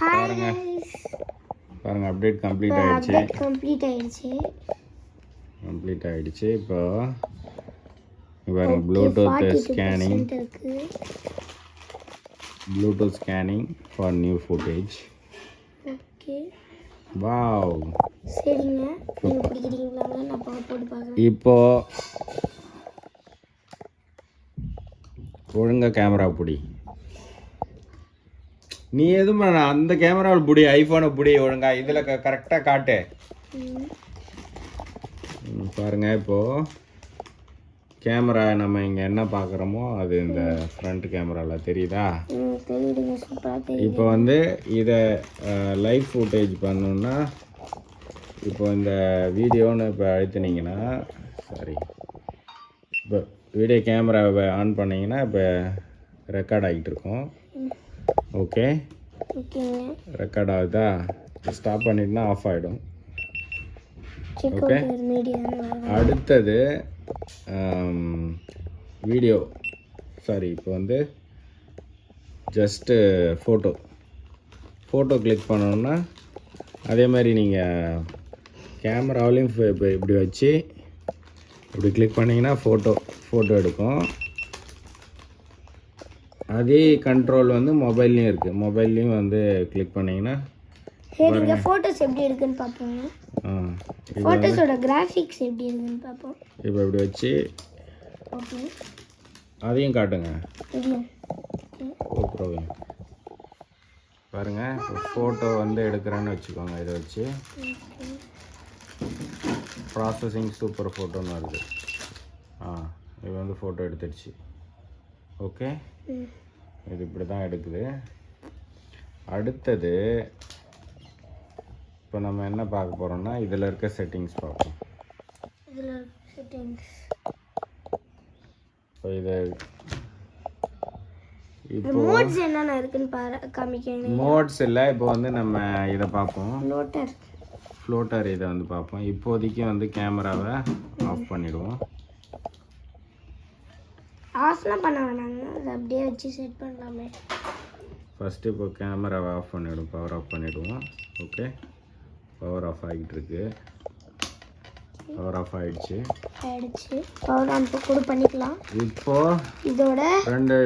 பாருங்க பாருங்க update complete ஆயிடுச்சு இப்போ பாருங்க Bluetooth scanning for new footage. Okay wow சரிங்க நீங்க பிடிக்கிறீங்களா நான் போட்டு பார்க்கறேன். இப்போ ஒழுங்கா கேமரா பிடி. நீ எதுவும் பண்ண அந்த கேமராவில் பிடி, ஐஃபோனை பிடி ஒழுங்கா. இதில் கரெக்டாக காட்டு. பாருங்க இப்போது கேமரா நம்ம இங்கே என்ன பார்க்குறோமோ அது இந்த ஃப்ரண்ட் கேமராவில் தெரியுதா? இப்போ வந்து இதை லைவ் ஃபுட்டேஜ் பண்ணணுன்னா இப்போ இந்த வீடியோன்னு இப்போ அழுத்தினீங்கன்னா இப்போ வீடியோ கேமராவை ஆன் பண்ணிங்கன்னா இப்போ ரெக்கார்ட் ஆகிட்டு இருக்கும். ஓகே ரெக்கார்ட் ஆகுதா? ஸ்டாப் பண்ணிட்டுனா ஆஃப் ஆகிடும். ஓகே அடுத்தது வீடியோ இப்போ வந்து ஜஸ்ட்டு ஃபோட்டோ கிளிக் பண்ணணுன்னா அதே மாதிரி நீங்கள் கேமராவிலையும் இப்போ இப்படி வச்சு இப்படி கிளிக் பண்ணிங்கன்னா ஃபோட்டோ எடுக்கும். அதே கண்ட்ரோல் வந்து மொபைல்லையும் இருக்குது. மொபைல்லையும் வந்து கிளிக் பண்ணிங்கன்னா நீங்க ஃபோட்டோஸ் எப்படி இருக்குன்னு பார்ப்போம். ஃபோட்டோஸோட கிராஃபிக்ஸ் எப்படி இருக்குன்னு பார்ப்போம். இப்போ இப்படி வச்சு ஓகே அதையும் காட்டுங்க. ஓகே பாருங்க ஃபோட்டோ வந்து எடுக்கிறேன்னு வச்சுக்கோங்க. இதை வச்சு ப்ராசஸிங் சூப்பர் ஃபோட்டோன்னு வருது. இது வந்து ஃபோட்டோ எடுத்துடுச்சு. ஓகே இது இப்படி தான் எடுக்குது. அடுத்தது இப்போ நம்ம என்ன பார்க்க போகிறோம்னா இதில் இருக்க செட்டிங்ஸ் பார்ப்போம். இப்போ இப்போ மோட்ஸ் என்னென்ன இருக்குன்னு காமிக்கங்க. மோட்ஸ் இல்லை, இப்போ வந்து நம்ம இதை பார்ப்போம். ஃப்ளோட்டர் இதை வந்து பார்ப்போம். இப்போதைக்கு வந்து கேமராவை ஆஃப் பண்ணிவிடுவோம். ஆஃப்லாம் பண்ண வேணாங்க, அதை அப்படியே வச்சு செட் பண்ணலாமே. ஃபஸ்ட்டு இப்போ கேமராவை ஆஃப் பண்ணிவிடுவோம். பவர் ஆஃப் பண்ணிவிடுவோம். ஓகே பவர் ஆஃப் ஆகிட்டு இருக்கு. பவர் ஆஃப் ஆகிடுச்சு. பவர் ஆன் கூட பண்ணிக்கலாம். இப்போது இதோட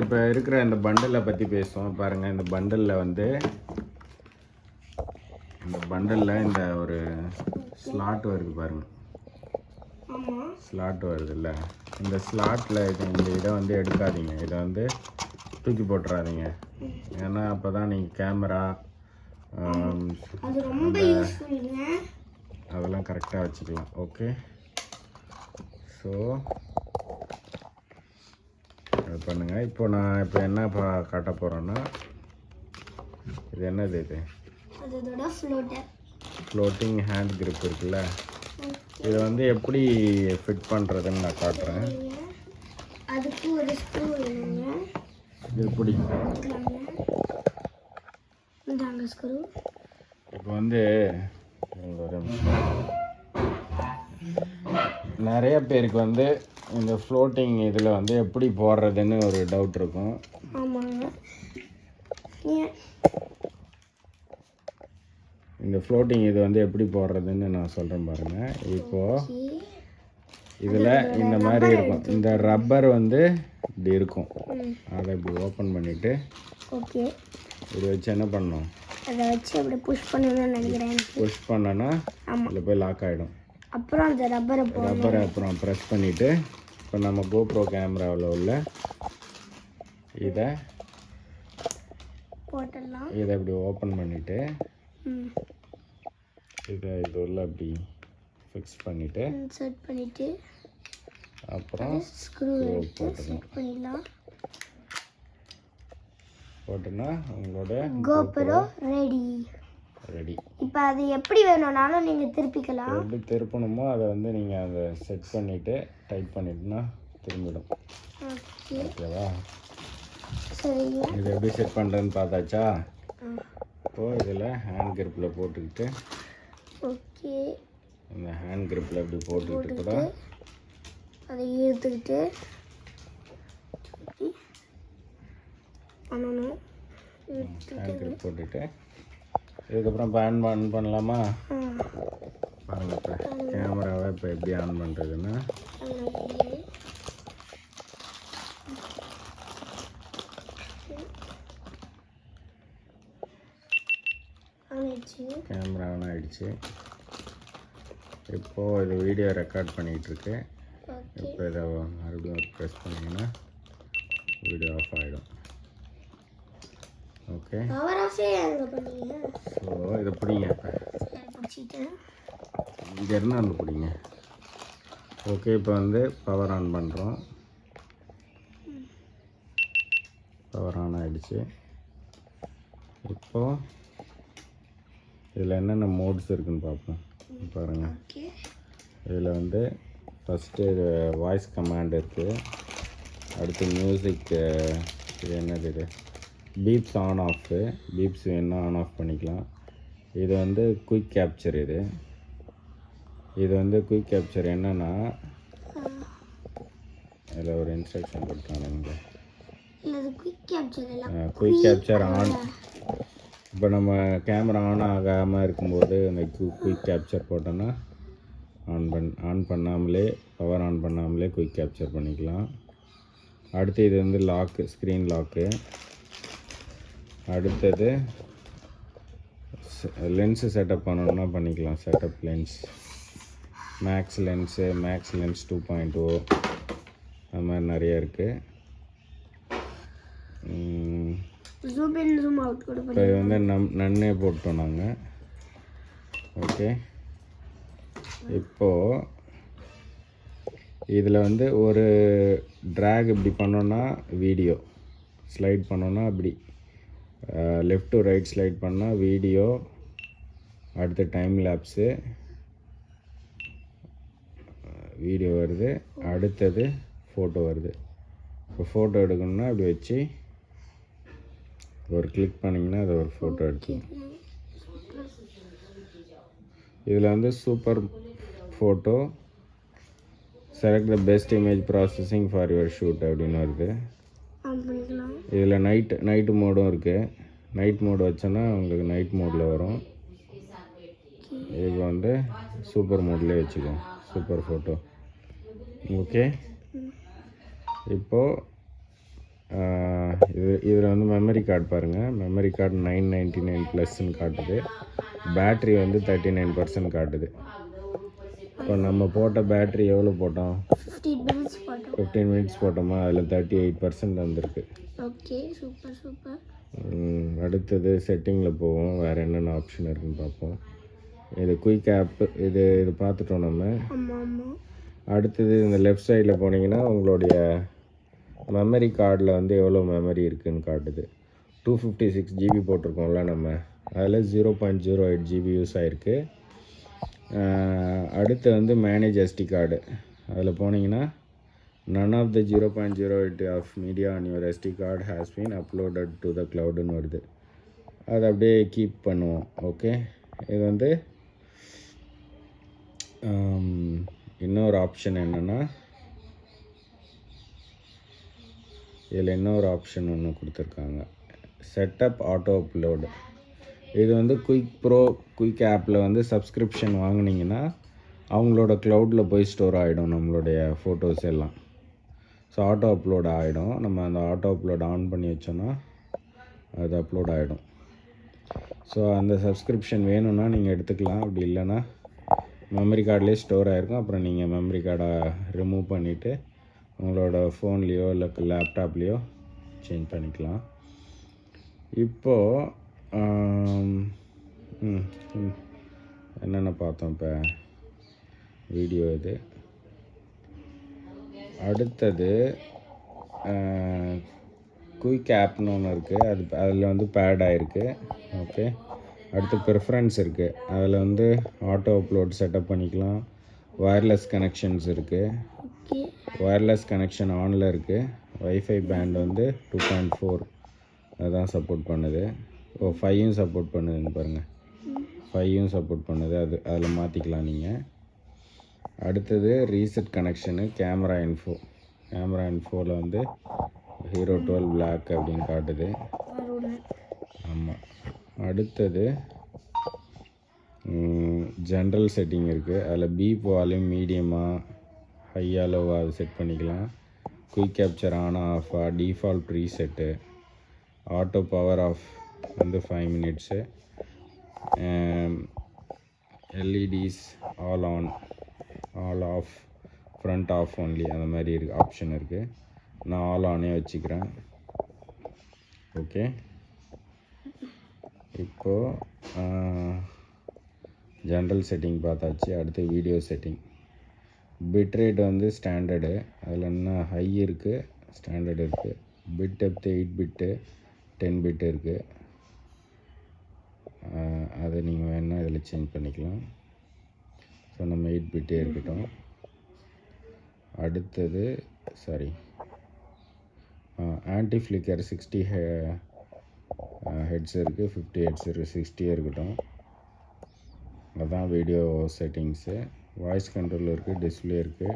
இப்போ இருக்கிற இந்த பண்டலை பற்றி பேசுவோம். பாருங்கள் இந்த பண்டலில் வந்து இந்த ஒரு ஸ்லாட் வருது பாருங்கள். ஸ்லாட் வருது இல்லை, இந்த ஸ்லாட்டில் இந்த இதை வந்து எடுக்காதீங்க. இதை வந்து தூக்கி போட்டுறாதீங்க. ஏன்னா அப்போ தான் நீங்கள் கேமரா அதெல்லாம் கரெக்டாக வச்சுக்கலாம். ஓகே ஸோ அது பண்ணுங்கள். இப்போ நான் என்ன காட்ட போகிறேன்னா இது என்னது? ஃப்ளோட்டிங் ஹேண்ட் கிரிப் இருக்குல்ல, இதை வந்து எப்படி ஃபிட் பண்ணுறதுன்னு நான் காட்டுறேன். அதுக்கு ஒரு ஸ்க்ரூ வேணுங்க. இது எப்படி இந்தாங்க ஸ்க்ரூ. இப்போ வந்து நிறைய பேருக்கு வந்து இந்த ஃப்ளோட்டிங் இதில் வந்து எப்படி போடுறதுன்னு ஒரு டவுட் இருக்கும். ஆமாங்க. இந்த ஃப்ளோட்டிங் இது வந்து எப்படி போடுறதுன்னு நான் சொல்கிறேன் பாருங்கள். இப்போது இதில் இந்த மாதிரி இருக்கும். இந்த ரப்பர் வந்து இப்படி இருக்கும். அதை இப்படி ஓப்பன் பண்ணிவிட்டு ஓகே இப்படி வச்சு என்ன பண்ணணும்? அதை வச்சு அப்படி புஷ் பண்ணணும்னு நினைக்கிறேன். புஷ் பண்ணனா அதில் போய் லாக் ஆகிடும். அப்புறம் அந்த ரப்பரை அப்புறம் ப்ரெஸ் பண்ணிவிட்டு இப்போ நம்ம கோப்ரோ கேமராவில் உள்ள இதை போட்டுடலாம். இதை இப்படி ஓப்பன் பண்ணிவிட்டு இது உள்ள அப்படி ஃபிக்ஸ் பண்ணிவிட்டு செட் பண்ணிவிட்டு அப்புறம் ஸ்க்ரூ பண்ணிடலாம். போட்டுனா உங்களோட கோப்ரோ ரெடி. இப்போ அது எப்படி வேணும்னாலும் நீங்கள் திருப்பிக்கலாம். எப்படி திருப்பணுமோ அதை வந்து நீங்கள் அதை செட் பண்ணிவிட்டு டைட் பண்ணிட்டுனா திரும்பிடும். ஓகேவா? சரிங்க. இது எப்படி செட் பண்ணுறதுன்னு பார்த்தாச்சா? இப்போது இதில் ஹேண்ட் கிரிப்பில் போட்டுக்கிட்டு ஓகே இந்த ஹேண்ட் கிரிப்பில் இப்படி போட்டுக்கிட்டு கூட அதை இழுத்துக்கிட்டு பண்ணணும். ஹேண்ட் கிரிப் போட்டுட்டு இதுக்கப்புறம் இப்போ ஆன் பண்ணலாமா? ஆ பாருங்கள் இப்போ கேமராவை இப்போ எப்படி ஆன் பண்ணுறதுன்னா ஆனிச்சு. கேமரா ஆன் ஆகிடுச்சு. இப்போது இது வீடியோ ரெக்கார்ட் பண்ணிகிட்ருக்கு. ஓகே. இப்போ இதை மறுபடியும் ஒரு ப்ரெஸ் பண்ணிங்கன்னா வீடியோ ஆஃப் ஆகிடும். ஓகே, பவர் ஆஃபே எங்கே பண்ணீங்க? ஸோ இதை பிடிங்க. இப்போ சரி, பிடிச்சிட்டேன். இங்கேருந்து வந்து பிடிங்க. ஓகே, இப்போ வந்து பவர் ஆன் பண்ணுறோம். பவர் ஆன் ஆகிடுச்சு. இப்போது இதில் என்னென்ன மோட்ஸ் இருக்குதுன்னு பார்ப்போம். பாருங்கள், ஓகே. இதில் வந்து ஃபஸ்ட்டு வாய்ஸ் கமாண்ட் இருக்குது. அடுத்து மியூசிக், இது என்னது இது பீப்ஸ் ஆன் ஆஃபு, பீப்ஸ் வேணுன்னா ஆன் ஆஃப் பண்ணிக்கலாம். இது வந்து குயிக் கேப்சர். இது வந்து குயிக் கேப்சர் என்னென்னா இதில் ஒரு இன்ஸ்ட்ரக்ஷன் கொடுத்தானுங்க. Quick capture on. இப்போ நம்ம கேமரா ஆன் ஆகாமல் இருக்கும்போது அந்த குயிக் கேப்சர் போட்டோன்னா ஆன் பண்ணாமலே, பவர் ஆன் பண்ணாமலே குயிக் கேப்சர் பண்ணிக்கலாம். அடுத்து இது வந்து லாக்கு, ஸ்க்ரீன் லாக்கு. அடுத்தது லென்ஸு செட்டப் பண்ணணுன்னா பண்ணிக்கலாம். Setup lens, max lens, max lens 2.0, அது மாதிரி நிறைய இருக்குது. இப்போ இது வந்து நன்னே போட்டோம் நாங்கள். ஓகே, இப்போது இதில் வந்து ஒரு ட்ராக் இப்படி பண்ணோன்னா வீடியோ, ஸ்லைட் பண்ணோன்னா அப்படி லெஃப்ட் டு ரைட் ஸ்லைட் பண்ணால் வீடியோ, அடுத்து டைம் லேப்ஸு வீடியோ வருது. அடுத்தது ஃபோட்டோ வருது. இப்போ ஃபோட்டோ எடுக்கணுன்னா அப்படி வச்சு ஒரு கிளிக் பண்ணிங்கன்னா அது ஒரு ஃபோட்டோ எடுத்துக்கலாம். இதில் வந்து super photo, select the best image processing for your shoot அப்படின்னு வருது. இதில் நைட்டு மோடும் இருக்குது. நைட் மோடு வச்சோன்னா உங்களுக்கு நைட் மோடில் வரும். இது வந்து சூப்பர் மோட்லேயே வச்சுக்கோம், சூப்பர் ஃபோட்டோ. ஓகே, இப்போது இதில் வந்து மெமரி கார்டு பாருங்கள். மெமரி கார்டு 999+ காட்டுது. பேட்ரி வந்து 39% காட்டுது. இப்போ நம்ம போட்ட பேட்ரி எவ்வளோ போட்டோம்? 15 மினிட்ஸ் போட்டோமா, அதில் 38% வந்திருக்கு. Okay, super super. அடுத்தது செட்டிங்கில் போவோம், வேறு என்னென்ன ஆப்ஷன் இருக்குன்னு பார்ப்போம். இது குயிக் ஆப்பு, இது பார்த்துட்டோம் நம்ம. அடுத்தது இந்த லெஃப்ட் சைடில் போனீங்கன்னா உங்களுடைய மெமரி கார்டில் வந்து எவ்வளோ மெமரி இருக்குதுன்னு காட்டுது. 256 GB போட்டிருக்கோம்ல நம்ம, அதில் 0.08 GB யூஸ் ஆகிருக்கு. அடுத்து வந்து மேனேஜ் SD கார்டு, அதில் போனீங்கன்னா none of the 0.08 of media on your SD card has been uploaded to the cloudன்னு வருது. அதை அப்படியே கீப் பண்ணுவோம். ஓகே, இது வந்து இன்னொரு ஆப்ஷன் என்னென்னா, இதில் இன்னொரு ஆப்ஷன் ஒன்று கொடுத்துருக்காங்க, செட்டப் ஆட்டோ அப்லோடு. இது வந்து குயிக் ஆப்பில் வந்து சப்ஸ்கிரிப்ஷன் வாங்கினீங்கன்னா அவங்களோட க்ளவுடில் போய் ஸ்டோர் ஆகிடும் நம்மளுடைய ஃபோட்டோஸ் எல்லாம். ஸோ ஆட்டோ அப்லோட் ஆகிடும். நம்ம அந்த ஆட்டோ அப்லோட் ஆன் பண்ணி வச்சோன்னா அது அப்லோட் ஆகிடும். ஸோ அந்த சப்ஸ்கிரிப்ஷன் வேணும்னா நீங்கள் எடுத்துக்கலாம். அப்படி இல்லைன்னா மெமரி கார்ட்லேயே ஸ்டோர் ஆகிருக்கும். அப்புறம் நீங்கள் மெமரி கார்டை ரிமூவ் பண்ணிவிட்டு உங்களோட ஃபோன்லேயோ இல்லை லேப்டாப்லேயோ சேஞ்ச் பண்ணிக்கலாம். இப்போது என்னென்ன பார்த்தோம் இப்போ வீடியோ இது. அடுத்தது குயிக் ஆப்னு ஒன்று இருக்குது, அதில் வந்து பேட் ஆகிருக்கு. ஓகே, அடுத்து ப்ரிஃபரன்ஸ் இருக்குது, அதில் வந்து ஆட்டோ அப்லோட் செட்டப் பண்ணிக்கலாம். வயர்லெஸ் கனெக்ஷன்ஸ் இருக்குது, வயர்லெஸ் கனெக்ஷன் ஆனில் இருக்குது. வைஃபை பேண்ட் வந்து 2.4 அதுதான் சப்போர்ட் பண்ணுது. 5யும் சப்போர்ட் பண்ணுதுன்னு பாருங்கள், 5யும் சப்போர்ட் பண்ணுது. அதில் மாற்றிக்கலாம் நீங்கள். அடுத்தது ரீசெட் கனெக்ஷனு, கேமரா இன்ஃபோவில் வந்து ஹீரோ 12 Black அப்படின்னு காட்டுது. ஆமாம், அடுத்தது ஜென்ரல் செட்டிங் இருக்குது. அதில் பீப் வால்யூம் மீடியமாக ஹையா லோவாக அது செட் பண்ணிக்கலாம். குயிக் கேப்சர் ஆன் ஆஃபா, default preset, auto power off வந்து 5 minutes, LEDs all on all off, front off only, அந்த மாதிரி இருக்குது ஆப்ஷன் இருக்குது. நான் ஆல் ஆனே வச்சுக்கிறேன். ஓகே, இப்போது ஜென்ரல் செட்டிங் பார்த்தாச்சு. அடுத்து வீடியோ செட்டிங். பிட்ரேட் வந்து ஸ்டாண்டர்டு, அதில் என்ன ஹை இருக்குது, ஸ்டாண்டர்டு இருக்குது. பிட் டெப்த் 8 பிட்டு 10 பிட்டு இருக்குது. அதை நீங்கள் வேணால் இதில் சேஞ்ச் பண்ணிக்கலாம். ஸோ நம்ம 8 பிட்டே இருக்கட்டும். அடுத்தது ஆன்டி ஃப்ளிக்கர் 60 ஹெட்ஸ் இருக்குது, 50 ஹெட்ஸ் இருக்குது, 60 இருக்கட்டும். அதுதான் வீடியோ செட்டிங்ஸு. வாய்ஸ் கண்ட்ரோல் இருக்குது, டிஸ்பிளே இருக்குது.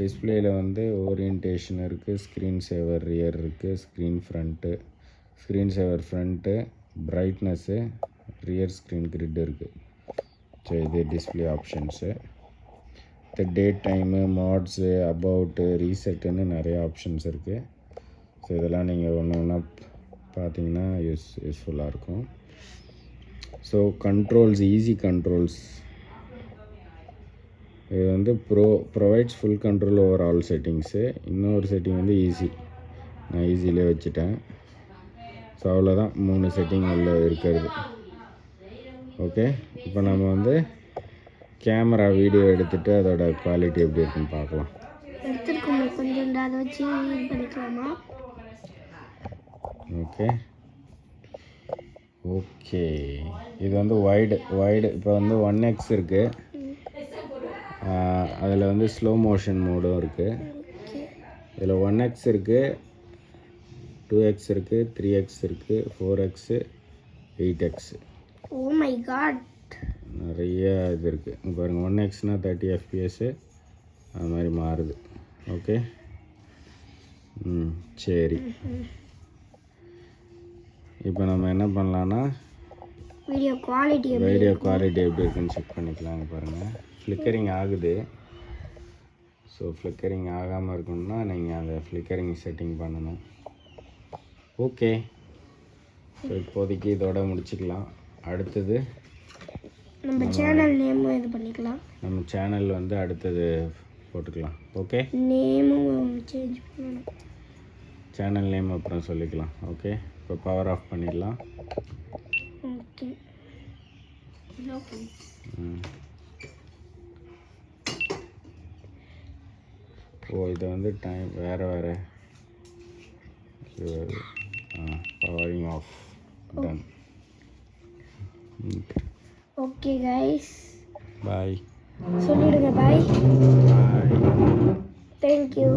டிஸ்பிளேயில் வந்து ஓரியன்டேஷன் இருக்குது, ஸ்க்ரீன் சேவர் ரியர் இருக்குது, screen saver front, brightness, rear screen grid இருக்குது. ஸோ இது display options. Date time, modes, about, ரீசெட்டுன்னு நிறைய ஆப்ஷன்ஸ் இருக்குது. ஸோ இதெல்லாம் நீங்கள் ஒன்று ஒன்றா பார்த்தீங்கன்னா யூஸ்ஃபுல்லாக இருக்கும். So controls, easy controls. இது வந்து provides full control over all settings. இன்னொரு செட்டிங் வந்து ஈஸி, நான் ஈஸியிலே வச்சுட்டேன். ஸோ அவ்வளோதான் 3 செட்டிங் உள்ள இருக்கிறது. ஓகே, இப்போ நம்ம வந்து கேமரா வீடியோ எடுத்துகிட்டு அதோட குவாலிட்டி எப்படி இருக்குன்னு பார்க்கலாம். எடுத்துருக்கோம் கொஞ்சம், அதை வச்சு இது பண்ணிக்கலாமா? ஓகே, இது வந்து வைடு இப்போ வந்து 1x இருக்குது. அதில் வந்து ஸ்லோ மோஷன் மோடும் இருக்குது. இதில் 1x இருக்குது, 2x இருக்குது, 3x இருக்குது, 4x, 8x. Oh my God, நிறைய இது இருக்குது. இங்கே பாருங்கள், 1xனா 30 fps அது மாதிரி மாறுது. ஓகே, சரி. இப்போ நம்ம என்ன பண்ணலான்னா வீடியோ குவாலிட்டி எப்படி இருக்குன்னு செக் பண்ணிக்கலாம். பாருங்கள், ஃப்ளிக்கரிங் ஆகுது. ஸோ ஃப்ளிக்கரிங் ஆகாமல் இருக்கணும்னா நீங்கள் அந்த ஃப்ளிக்கரிங் செட்டிங் பண்ணணும். ஓகே, ஸோ இப்போதைக்கு இதோட முடிச்சுக்கலாம். அடுத்தது நம்ம சேனல் நேமும் இது பண்ணிக்கலாம். நம்ம சேனல் வந்து அடுத்தது போட்டுக்கலாம். ஓகே, நேமும் சேஞ்ச் பண்ணணும். சேனல் நேம் அப்புறம் சொல்லிக்கலாம். ஓகே, இப்போ பவர் ஆஃப் பண்ணிடலாம். ஓகே, இது வந்து டைம் வேறு powering off done. Okay guys, bye சொல்லிடுங்க. Bye, bye, thank you.